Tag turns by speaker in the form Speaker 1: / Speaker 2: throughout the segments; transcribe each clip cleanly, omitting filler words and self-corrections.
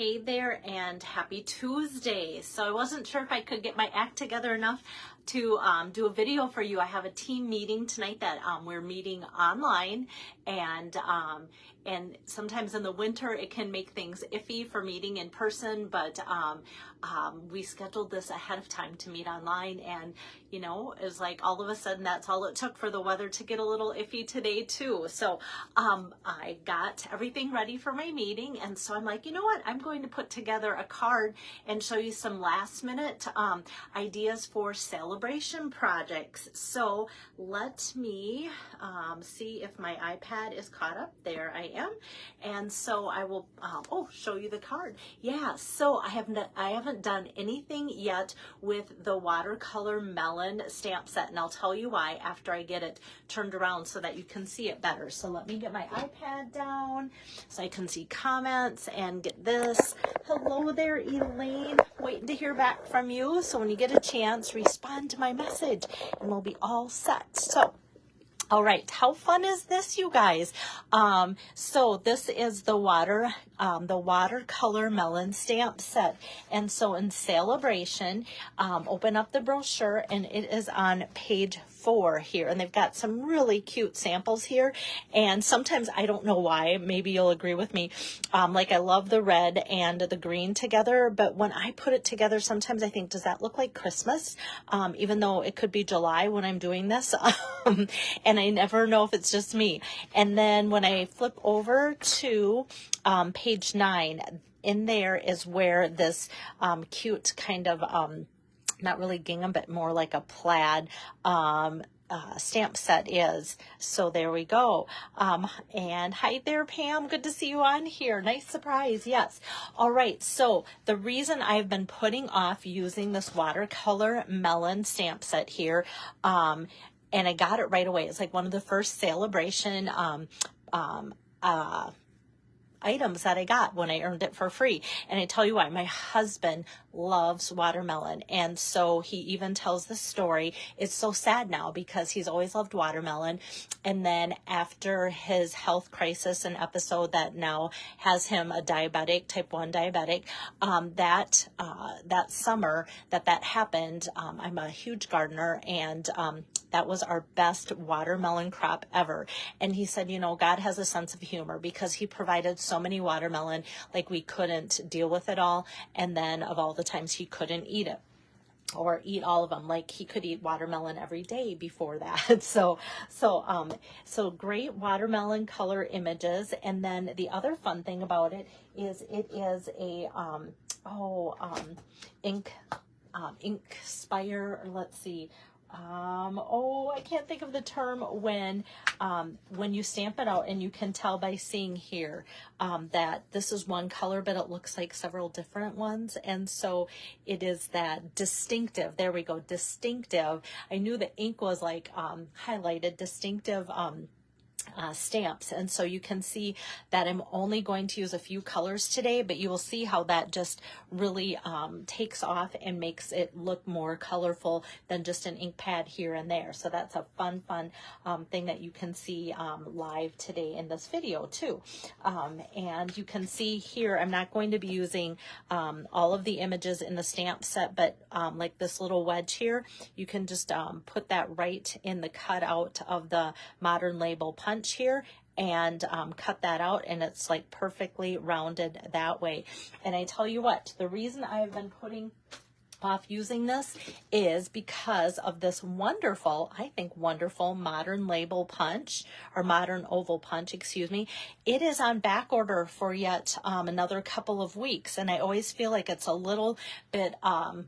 Speaker 1: Hey there, and happy Tuesday. So I wasn't sure if I could get my act together enough to do a video for you. I have a team meeting tonight that we're meeting online, and sometimes in the winter it can make things iffy for meeting in person, but we scheduled this ahead of time to meet online, and you know, it's like all of a sudden that's all it took for the weather to get a little iffy today too. So I got everything ready for my meeting, and so I'm like, you know what, I'm going to put together a card and show you some last minute ideas for celebration projects. So let me see if my iPad is caught up. There I am. And so I will show you the card. Yeah, so I haven't done anything yet with the watercolor melon stamp set, and I'll tell you why after I get it turned around so that you can see it better. So let me get my iPad down so I can see comments and get this. Hello there, Elaine. Waiting to hear back from you. So when you get a chance, respond to my message and we'll be all set. So all right, how fun is this, you guys? So this is the watercolor melon stamp set. And so in celebration, open up the brochure, and it is on page 4 here. And they've got some really cute samples here. And sometimes, I don't know why, maybe you'll agree with me, like I love the red and the green together, but when I put it together, sometimes I think, does that look like Christmas? Even though it could be July when I'm doing this. And I never know if it's just me. And then when I flip over to page 9, in there is where this cute kind of, not really gingham, but more like a plaid stamp set is. So there we go. And hi there, Pam. Good to see you on here. Nice surprise. Yes. All right. So the reason I've been putting off using this watercolor melon stamp set here, and I got it right away. It's like one of the first celebration items that I got when I earned it for free. And I tell you why, my husband loves watermelon. And so he even tells the story. It's so sad now because he's always loved watermelon. And then after his health crisis and episode that now has him a diabetic, type 1 diabetic, that summer that happened, I'm a huge gardener, and that was our best watermelon crop ever. And he said, you know, God has a sense of humor because he provided so many watermelon, like we couldn't deal with it all. And then of all the times he couldn't eat it or eat all of them, like he could eat watermelon every day before that. So great watermelon color images. And then the other fun thing about it is a ink spire, let's see. I can't think of the term when you stamp it out, and you can tell by seeing here that this is one color, but it looks like several different ones. And so it is that distinctive, there we go, distinctive. I knew the ink was like highlighted, distinctive stamps. And so you can see that I'm only going to use a few colors today, but you will see how that just really takes off and makes it look more colorful than just an ink pad here and there. So that's a fun thing that you can see live today in this video too. And you can see here, I'm not going to be using all of the images in the stamp set, but like this little wedge here, you can just put that right in the cutout of the modern label punch here, and cut that out, and it's like perfectly rounded that way. And I tell you what, the reason I've been putting off using this is because of this wonderful, I think wonderful modern label punch, or modern oval punch, excuse me. It is on back order for yet another couple of weeks, and I always feel like it's a little bit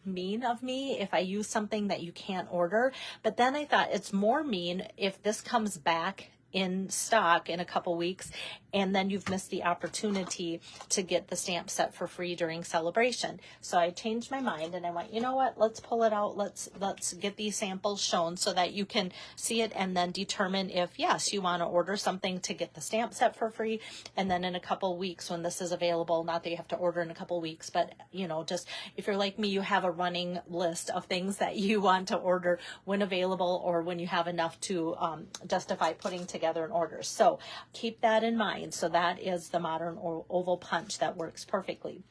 Speaker 1: mean of me if I use something that you can't order. But then I thought it's more mean if this comes back in stock in a couple weeks, and then you've missed the opportunity to get the stamp set for free during celebration. So I changed my mind, and I went, you know what, let's pull it out. Let's get these samples shown so that you can see it and then determine if, yes, you want to order something to get the stamp set for free. And then in a couple weeks when this is available, not that you have to order in a couple weeks, but you know, just if you're like me, you have a running list of things that you want to order when available, or when you have enough to justify putting together an order. So keep that in mind. So that is the modern oval punch that works perfectly.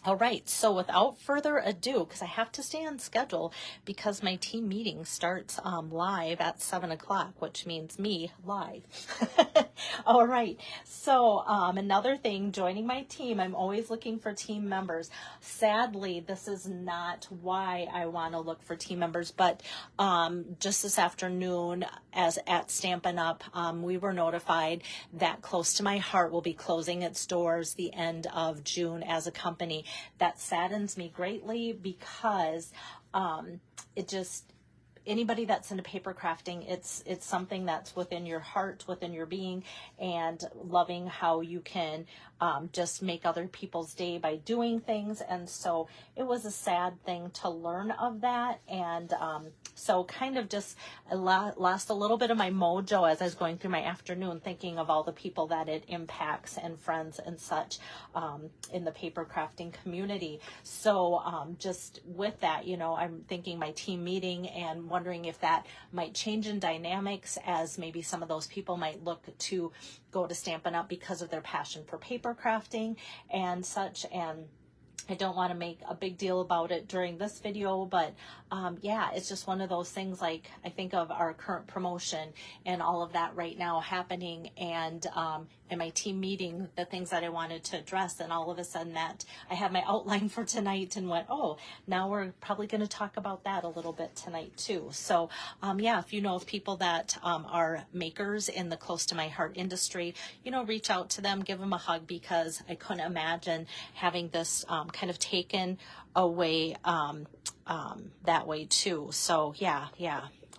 Speaker 1: All right, so without further ado, because I have to stay on schedule because my team meeting starts live at 7 o'clock, which means me live. All right, so another thing, joining my team, I'm always looking for team members. Sadly, this is not why I want to look for team members, but just this afternoon as at Stampin' Up, we were notified that Close to My Heart will be closing its doors the end of June as a company. That saddens me greatly because it just, anybody that's into paper crafting, it's something that's within your heart, within your being, and loving how you can just make other people's day by doing things. And so it was a sad thing to learn of that. And so kind of just I lost a little bit of my mojo as I was going through my afternoon, thinking of all the people that it impacts and friends and such in the paper crafting community. So just with that, you know, I'm thinking my team meeting and wondering if that might change in dynamics, as maybe some of those people might look to go to Stampin' Up because of their passion for paper crafting and such. And I don't want to make a big deal about it during this video, but yeah, it's just one of those things. Like, I think of our current promotion and all of that right now happening, and in my team meeting, the things that I wanted to address, and all of a sudden that I had my outline for tonight and went, oh, now we're probably going to talk about that a little bit tonight too. So yeah, if you know of people that are makers in the Close to My Heart industry, you know, reach out to them, give them a hug, because I couldn't imagine having this kind of taken away that way too. So yeah.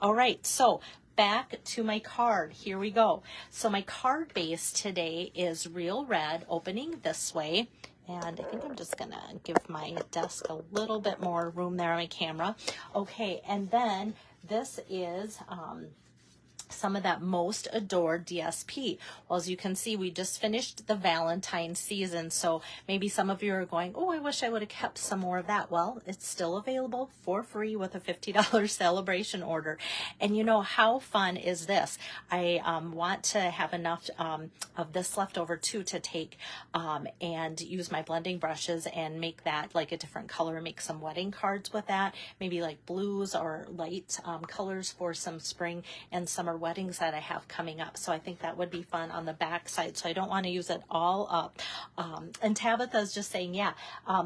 Speaker 1: All right, so back to my card. Here we go. So my card base today is Real Red, opening this way. And I think I'm just going to give my desk a little bit more room there on my camera. Okay, and then this is some of that Most Adored DSP. Well, as you can see, we just finished the Valentine season, so maybe some of you are going, oh, I wish I would have kept some more of that. Well, it's still available for free with a $50 celebration order. And you know, how fun is this? I want to have enough of this left over too to take and use my blending brushes and make that like a different color, make some wedding cards with that, maybe like blues or light colors for some spring and summer weddings that I have coming up. So I think that would be fun on the back side. So I don't want to use it all up. And Tabitha's just saying, yeah,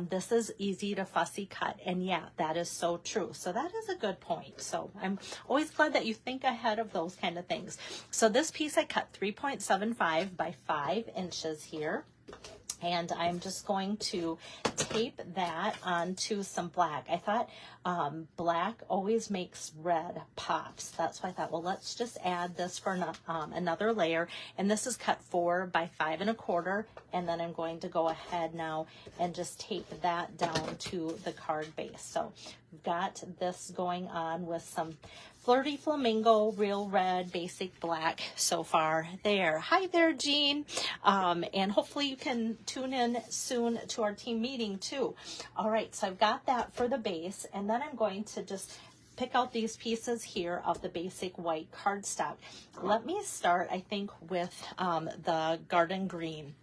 Speaker 1: this is easy to fussy cut. And yeah, that is so true. So that is a good point. So I'm always glad that you think ahead of those kind of things. So this piece I cut 3.75 by 5 inches here. And I'm just going to tape that onto some black. I thought black always makes red pops. That's why I thought, well, let's just add this for another layer. And this is cut 4 by 5 1/4. And then I'm going to go ahead now and just tape that down to the card base. So we've got this going on with some Flirty Flamingo, Real Red, Basic Black so far there. Hi there, Jean. And hopefully you can tune in soon to our team meeting too. All right, so I've got that for the base, and then I'm going to just pick out these pieces here of the basic white cardstock. Let me start, I think, with the Garden Green.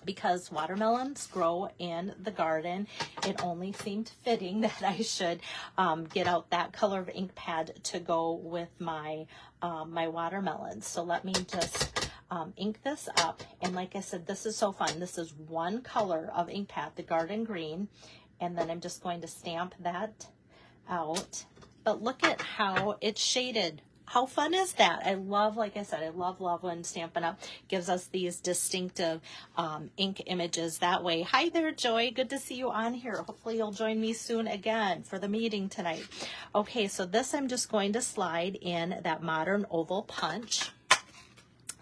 Speaker 1: Because watermelons grow in the garden, it only seemed fitting that I should get out that color of ink pad to go with my my watermelons. So let me just ink this up. And like I said, this is so fun. This is one color of ink pad, the Garden Green. And then I'm just going to stamp that out. But look at how it's shaded. How fun is that? I love, like I said, I love when Stampin' Up gives us these distinctive ink images that way. Hi there, Joy. Good to see you on here. Hopefully you'll join me soon again for the meeting tonight. Okay, so this I'm just going to slide in that modern oval punch,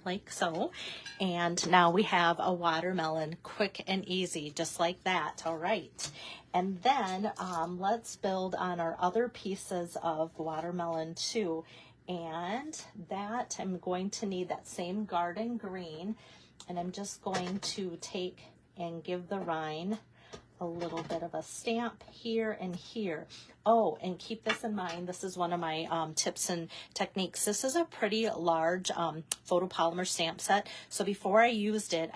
Speaker 1: like so. And now we have a watermelon, quick and easy, just like that. All right. And then let's build on our other pieces of watermelon too. And that I'm going to need that same Garden Green, and I'm just going to take and give the rind a little bit of a stamp here and here. Oh, and keep this in mind. This is one of my tips and techniques. This is a pretty large photopolymer stamp set. So before I used it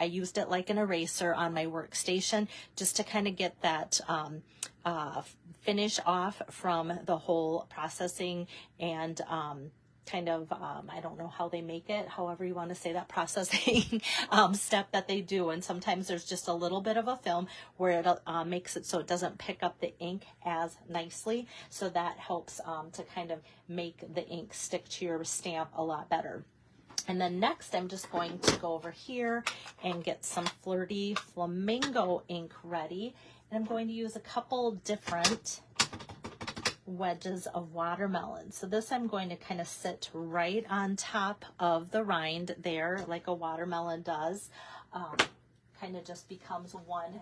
Speaker 1: like an eraser on my workstation just to kind of get that finish off from the whole processing and kind of, I don't know how they make it, however you want to say that, processing step that they do. And sometimes there's just a little bit of a film where it makes it so it doesn't pick up the ink as nicely. So that helps to kind of make the ink stick to your stamp a lot better. And then next, I'm just going to go over here and get some Flirty Flamingo ink ready. And I'm going to use a couple different wedges of watermelon. So this I'm going to kind of sit right on top of the rind there, like a watermelon does. Kind of just becomes one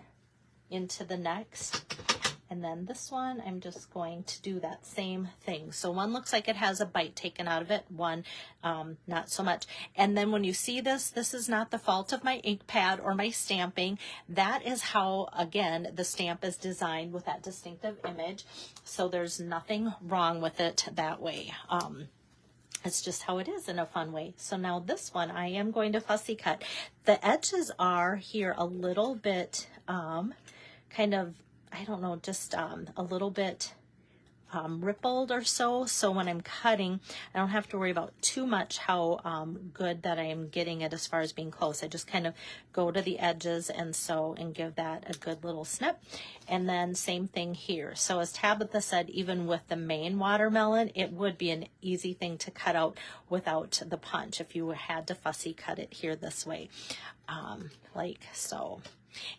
Speaker 1: into the next. And then this one, I'm just going to do that same thing. So one looks like it has a bite taken out of it, one not so much. And then when you see this, this is not the fault of my ink pad or my stamping. That is how, again, the stamp is designed with that distinctive image. So there's nothing wrong with it that way. It's just how it is in a fun way. So now this one, I am going to fussy cut. The edges are here a little bit kind of, I don't know, just a little bit rippled or so. So when I'm cutting, I don't have to worry about too much how good that I am getting it as far as being close. I just kind of go to the edges and sew and give that a good little snip. And then same thing here. So as Tabitha said, even with the main watermelon, it would be an easy thing to cut out without the punch if you had to fussy cut it here this way, like so.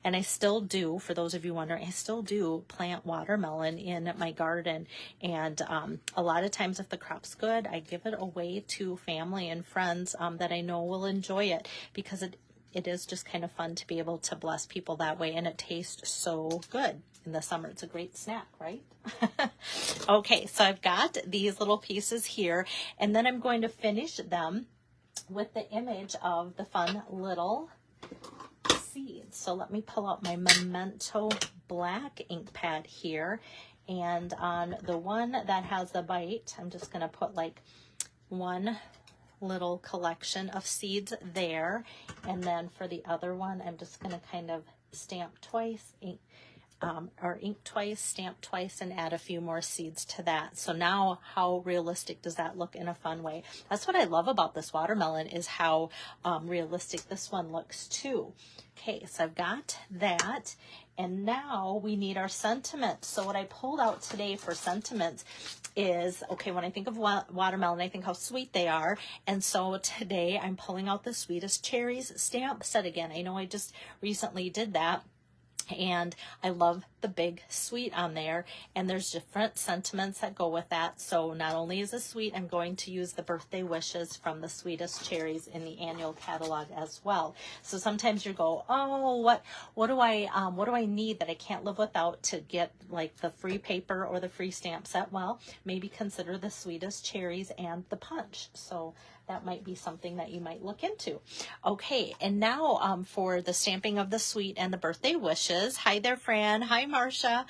Speaker 1: And I still do, for those of you wondering, I still do plant watermelon in my garden. And a lot of times if the crop's good, I give it away to family and friends that I know will enjoy it, because it is just kind of fun to be able to bless people that way. And it tastes so good in the summer. It's a great snack, right? Okay, so I've got these little pieces here, and then I'm going to finish them with the image of the fun little seeds. So let me pull out my Memento black ink pad here, and on the one that has the bite, I'm just going to put like one little collection of seeds there, and then for the other one, I'm just going to kind of stamp twice, ink twice, stamp twice, and add a few more seeds to that. So now how realistic does that look in a fun way? That's what I love about this watermelon, is how realistic this one looks too. Okay, so I've got that, and now we need our sentiments. So what I pulled out today for sentiments is, okay, when I think of watermelon, I think how sweet they are. And so today I'm pulling out the Sweetest Cherries stamp set again. I know I just recently did that, and I love the big sweet on there, and there's different sentiments that go with that. So not only is it sweet, I'm going to use the birthday wishes from the Sweetest Cherries in the annual catalog as well. So sometimes you go, oh, what do I need that I can't live without to get like the free paper or the free stamp set? Well, maybe consider the Sweetest Cherries and the punch. So that might be something that you might look into. Okay, and now for the stamping of the sweet and the birthday wishes. Hi there, Fran. Hi, Marcia.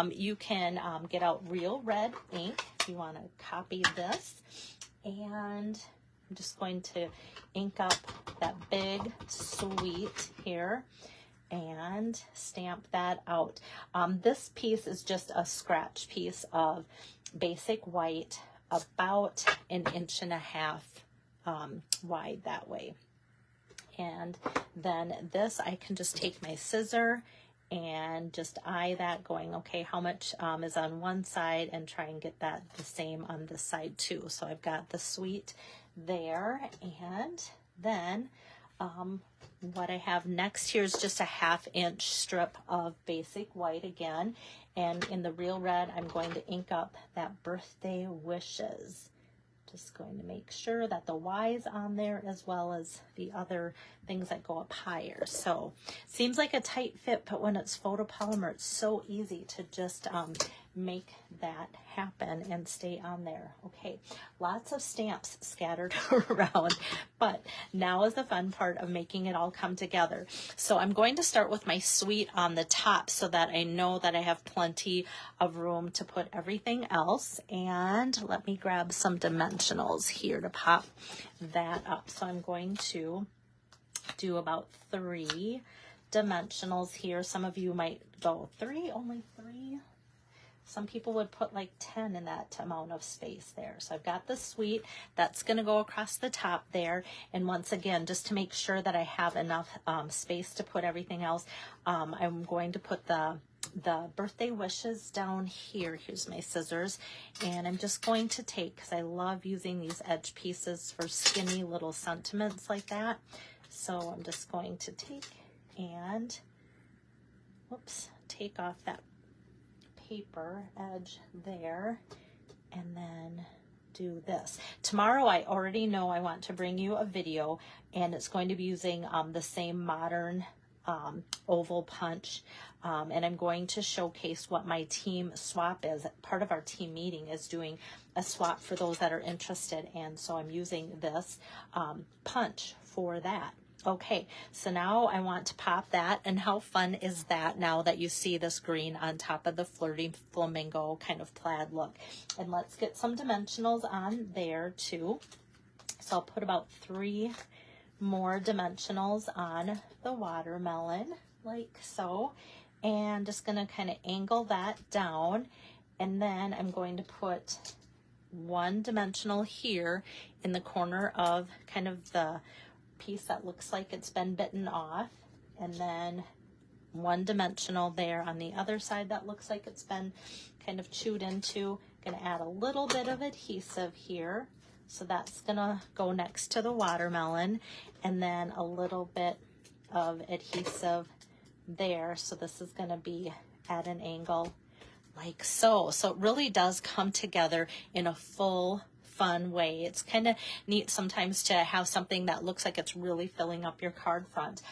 Speaker 1: You can get out real red ink if you want to copy this. And I'm just going to ink up that big sweet here and stamp that out. This piece is just a scratch piece of basic white, about 1.5 inches wide that way. And then this, I can just take my scissor and just eye that, going, okay, how much is on one side, and try and get that the same on this side too. So I've got the sweet there, and then what I have next here is just a 1/2 inch strip of basic white again, and in the real red, I'm going to ink up that birthday wishes. Just going to make sure that the Y's on there as well as the other things that go up higher. So seems like a tight fit, but when it's photopolymer, it's so easy to just make that happen and stay on there. Okay, lots of stamps scattered around, but now is the fun part of making it all come together. So I'm going to start with my sweet on the top so that I know that I have plenty of room to put everything else. And let me grab some dimensionals here to pop that up. So I'm going to do about 3 dimensionals here. Some of you might go 3, only 3. Some people would put like 10 in that amount of space there. So I've got the sweet that's going to go across the top there. And once again, just to make sure that I have enough space to put everything else, I'm going to put the birthday wishes down here. Here's my scissors, and I'm just going to take, because I love using these edge pieces for skinny little sentiments like that. So I'm just going to take and, whoops, take off that paper edge there, and then do this. Tomorrow, I already know I want to bring you a video, and it's going to be using the same modern oval punch, and I'm going to showcase what my team swap is. Part of our team meeting is doing a swap for those that are interested, and so I'm using this punch for that. Okay, so now I want to pop that, and how fun is that now that you see this green on top of the flirty flamingo kind of plaid look. And let's get some dimensionals on there too. So I'll put about 3 more dimensionals on the watermelon, like so, and just gonna kind of angle that down, and then I'm going to put 1 dimensional here in the corner of kind of the piece that looks like it's been bitten off, and then 1 dimensional there on the other side that looks like it's been kind of chewed into. Going to add a little bit of adhesive here, so that's going to go next to the watermelon, and then a little bit of adhesive there. So this is going to be at an angle like so. So it really does come together in a full fun way. It's kind of neat sometimes to have something that looks like it's really filling up your card front.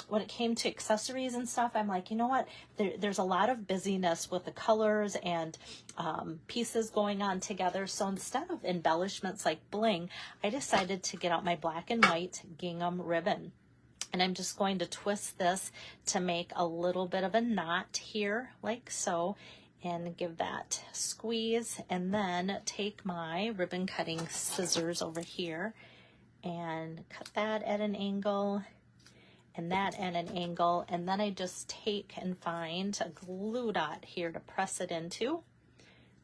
Speaker 1: When it came to accessories and stuff, I'm like, you know what, there's a lot of busyness with the colors and pieces going on together. So instead of embellishments like bling, I decided to get out my black and white gingham ribbon. And I'm just going to twist this to make a little bit of a knot here, like so, and give that squeeze, and then take my ribbon cutting scissors over here and cut that at an angle and that at an angle, and then I just take and find a glue dot here to press it into,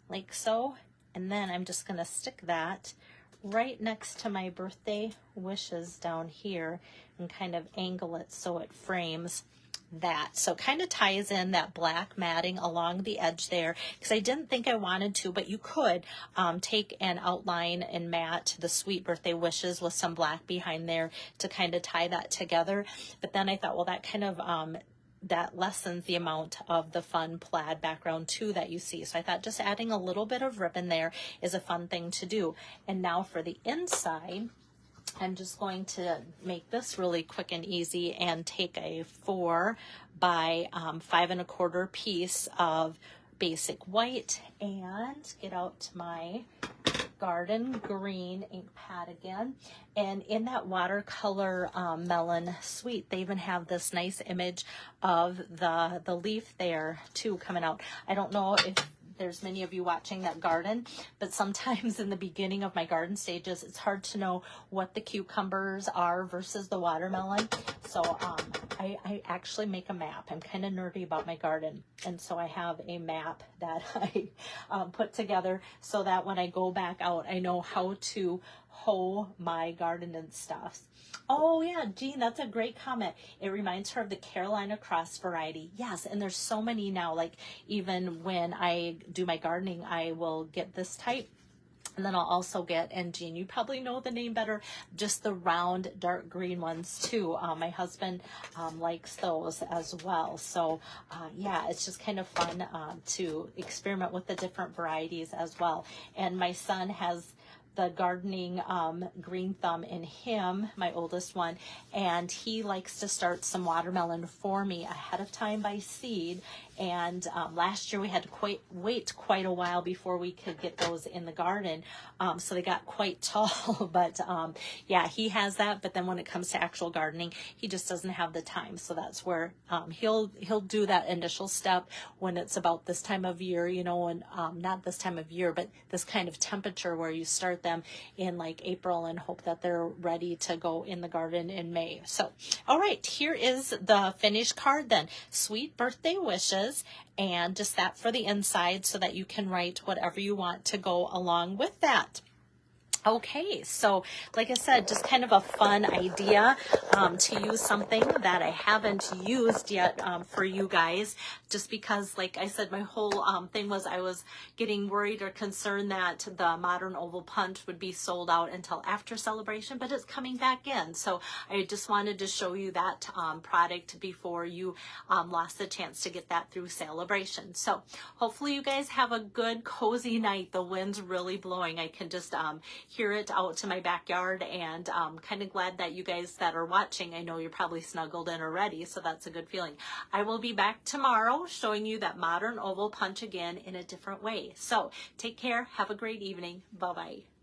Speaker 1: like so, and then I'm just going to stick that right next to my birthday wishes down here and kind of angle it so it frames that. So kind of ties in that black matting along the edge there, because I didn't think I wanted to, but you could take and outline and mat the sweet birthday wishes with some black behind there to kind of tie that together. But then I thought, well, that kind of that lessens the amount of the fun plaid background too that you see. So I thought just adding a little bit of ribbon there is a fun thing to do. And now for the inside, I'm just going to make this really quick and easy and take a 4 by 5 1/4 piece of basic white and get out my garden green ink pad again. And in that watercolor melon sweet, they even have this nice image of the leaf there too coming out. I don't know if there's many of you watching that garden, but sometimes in the beginning of my garden stages, it's hard to know what the cucumbers are versus the watermelon. So I actually make a map. I'm kind of nerdy about my garden. And so I have a map that I put together so that when I go back out, I know how to hoe my garden and stuff. Oh yeah, Jean, that's a great comment. It reminds her of the Carolina Cross variety. Yes, and there's so many now. Like even when I do my gardening, I will get this type. And then I'll also get, and Jean, you probably know the name better, just the round dark green ones too. My husband likes those as well. So yeah, it's just kind of fun to experiment with the different varieties as well. And my son has the gardening green thumb in him, my oldest one, and he likes to start some watermelon for me ahead of time by seed, And last year we had to wait quite a while before we could get those in the garden. So they got quite tall, but yeah, he has that. But then when it comes to actual gardening, he just doesn't have the time. So that's where he'll do that initial step when it's about this time of year, you know, and not this time of year, but this kind of temperature where you start them in like April and hope that they're ready to go in the garden in May. So, all right, here is the finished card then. Sweet birthday wishes, and just that for the inside so that you can write whatever you want to go along with that. Okay, so like I said, just kind of a fun idea to use something that I haven't used yet for you guys, just because, like I said, my whole thing was I was getting worried or concerned that the modern oval punch would be sold out until after celebration, but it's coming back in. So I just wanted to show you that product before you lost the chance to get that through celebration. So hopefully you guys have a good, cozy night. The wind's really blowing. I can just hear it out to my backyard, and kind of glad that you guys that are watching, I know you're probably snuggled in already, so that's a good feeling. I will be back tomorrow showing you that modern oval punch again in a different way. So take care, have a great evening, bye-bye.